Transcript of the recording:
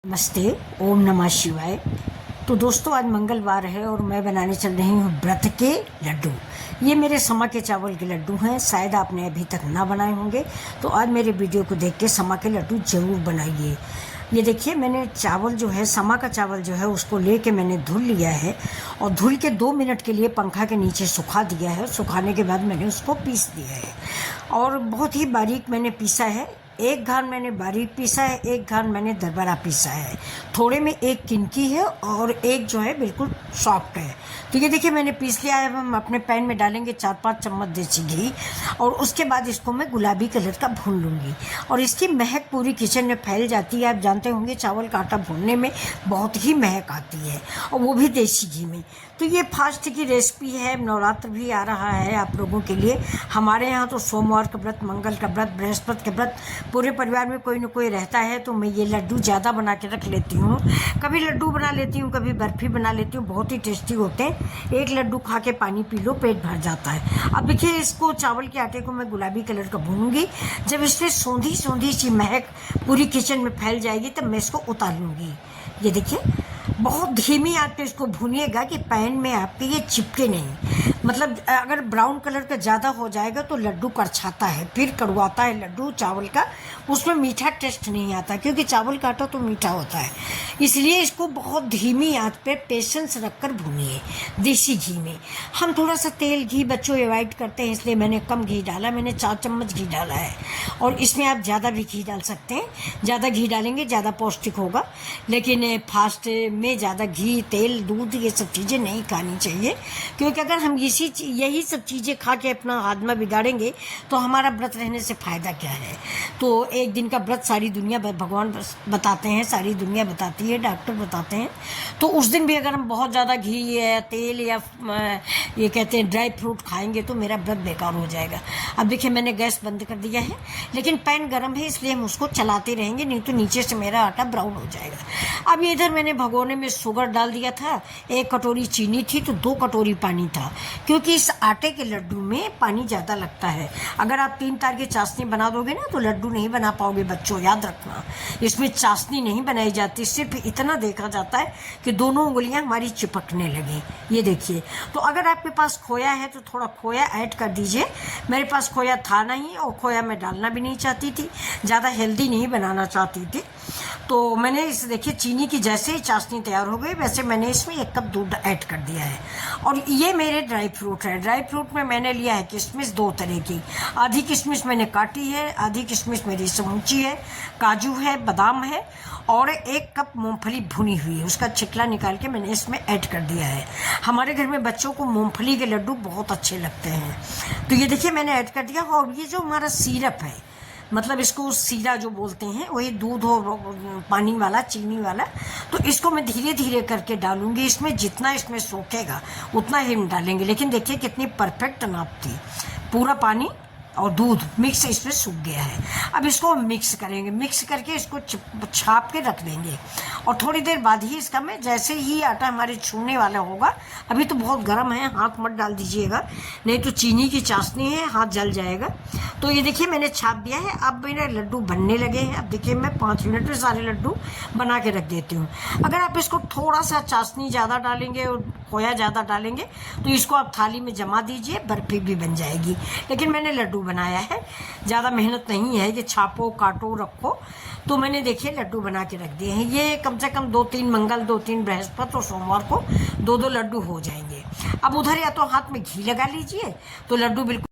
नमस्ते। ओम नमः शिवाय। तो दोस्तों, आज मंगलवार है और मैं बनाने चल रही हूँ व्रत के लड्डू। ये मेरे समा के चावल के लड्डू हैं। शायद आपने अभी तक ना बनाए होंगे, तो आज मेरे वीडियो को देख के समा के लड्डू ज़रूर बनाइए। ये देखिए, मैंने चावल जो है, समा का चावल जो है, उसको लेके मैंने धुल लिया है और धुल के 2 मिनट के लिए पंखा के नीचे सुखा दिया है। सुखाने के बाद मैंने उसको पीस दिया है और बहुत ही बारीक मैंने पीसा है। एक घान मैंने बारीक पीसा है, एक घान मैंने दरबरा पीसा है। थोड़े में एक किनकी है और एक जो है बिल्कुल सॉफ्ट है। तो ये देखिए, मैंने पीस लिया है। हम अपने पैन में डालेंगे 4-5 चम्मच देसी घी और उसके बाद इसको मैं गुलाबी कलर का भून लूँगी और इसकी महक पूरी किचन में फैल जाती है। आप जानते होंगे, चावल का आटा भूनने में बहुत ही महक आती है और वो भी देसी घी में। तो ये फास्ट की रेसिपी है। नवरात्र भी आ रहा है आप लोगों के लिए। हमारे यहाँ तो सोमवार का व्रत, मंगल का व्रत, बृहस्पति का व्रत, पूरे परिवार में कोई न कोई रहता है। तो मैं ये लड्डू ज़्यादा बना के रख लेती हूँ। कभी लड्डू बना लेती हूँ, कभी बर्फ़ी बना लेती हूँ। बहुत ही टेस्टी होते हैं। एक लड्डू खा के पानी पी लो, पेट भर जाता है। अब देखिए, इसको चावल के आटे को मैं गुलाबी कलर का भूनूंगी। जब इसमें सौंधी सौंधी सी महक पूरी किचन में फैल जाएगी, तब मैं इसको उतार लूँगी। ये देखिए, बहुत धीमी आंच पे इसको भूनिएगा कि पैन में आपके ये चिपके नहीं। मतलब अगर ब्राउन कलर का ज़्यादा हो जाएगा तो लड्डू कड़छाता है, फिर कड़वाता है लड्डू चावल का। उसमें मीठा टेस्ट नहीं आता, क्योंकि चावल का आटा तो मीठा होता है। इसलिए इसको बहुत धीमी आंच पे पेशेंस रखकर भूनिए देसी घी में। हम थोड़ा सा तेल घी बच्चों अवॉइड करते हैं, इसलिए मैंने कम घी डाला। मैंने 4 चम्मच घी डाला है और इसमें आप ज़्यादा भी घी डाल सकते हैं। ज़्यादा घी डालेंगे ज़्यादा पौष्टिक होगा, लेकिन फास्ट में ज़्यादा घी, तेल, दूध ये सब चीज़ें नहीं खानी चाहिए। क्योंकि अगर हम यही सब चीज़ें खा के अपना हाजमा बिगाड़ेंगे तो हमारा व्रत रहने से फ़ायदा क्या है। तो एक दिन का व्रत सारी दुनिया, भगवान बताते हैं, सारी दुनिया बताती है, डॉक्टर बताते हैं। तो उस दिन भी अगर हम बहुत ज़्यादा घी या तेल या ये कहते हैं ड्राई फ्रूट खाएंगे तो मेरा व्रत बेकार हो जाएगा। अब देखिए, मैंने गैस बंद कर दिया है, लेकिन पैन गर्म है इसलिए हम उसको चलाते रहेंगे, नहीं तो नीचे से मेरा आटा ब्राउन हो जाएगा। अब इधर मैंने भगोने में शुगर डाल दिया था। 1 कटोरी चीनी थी तो 2 कटोरी पानी था, क्योंकि इस आटे के लड्डू में पानी ज़्यादा लगता है। अगर आप 3 तार की चाशनी बना दोगे ना तो लड्डू नहीं बना पाओगे बच्चों, याद रखना। इसमें चाशनी नहीं बनाई जाती, सिर्फ इतना देखा जाता है कि दोनों उंगलियां हमारी चिपकने लगे। ये देखिए, तो अगर आपके पास खोया है तो थोड़ा खोया ऐड कर दीजिए। मेरे पास खोया था नहीं और खोया मैं डालना भी नहीं चाहती थी, ज़्यादा हेल्दी नहीं बनाना चाहती थी। तो मैंने इस देखिए, चीनी की जैसे ही चाशनी तैयार हो गई वैसे मैंने इसमें 1 कप दूध ऐड कर दिया है। और ये मेरे ड्राई फ्रूट है। ड्राई फ्रूट में मैंने लिया है किशमिश 2 तरह की। आधी किशमिश मैंने काटी है, आधी किशमिश मेरी समूची है, काजू है, बादाम है और 1 कप मूंगफली भुनी हुई है। उसका छिकला निकाल के मैंने इसमें ऐड कर दिया है। हमारे घर में बच्चों को मूंगफली के लड्डू बहुत अच्छे लगते हैं। तो ये देखिए, मैंने ऐड कर दिया। और ये जो हमारा सिरप है, मतलब इसको सीरा जो बोलते हैं, वही दूध और पानी वाला, चीनी वाला, तो इसको मैं धीरे धीरे करके डालूंगी। इसमें जितना इसमें सोखेगा उतना ही हम डालेंगे। लेकिन देखिए कितनी परफेक्ट नाप थी। पूरा पानी और दूध मिक्स इसमें सूख गया है। अब इसको मिक्स करेंगे। मिक्स करके इसको छाप के रख देंगे और थोड़ी देर बाद ही इसका मैं, जैसे ही आटा हमारे छूने वाला होगा, अभी तो बहुत गर्म है, हाथ मत डाल दीजिएगा, नहीं तो चीनी की चाशनी है, हाथ जल जाएगा। तो ये देखिए, मैंने छाप दिया है। अब मेरे लड्डू बनने लगे हैं। अब देखिए, मैं 5 मिनट में सारे लड्डू बना के रख देती हूँ। अगर आप इसको थोड़ा सा चाशनी ज़्यादा डालेंगे और खोया ज़्यादा डालेंगे तो इसको आप थाली में जमा दीजिए, बर्फ़ी भी बन जाएगी। लेकिन मैंने लड्डू बनाया है, ज़्यादा मेहनत नहीं है कि छापो, काटो, रखो। तो मैंने देखिए लड्डू बना के रख दिए हैं। ये कम से कम 2-3 मंगल, 2-3 बृहस्पति और सोमवार को 2-2 लड्डू हो जाएंगे। अब उधर या तो हाथ में घी लगा लीजिए तो लड्डू बिल्कुल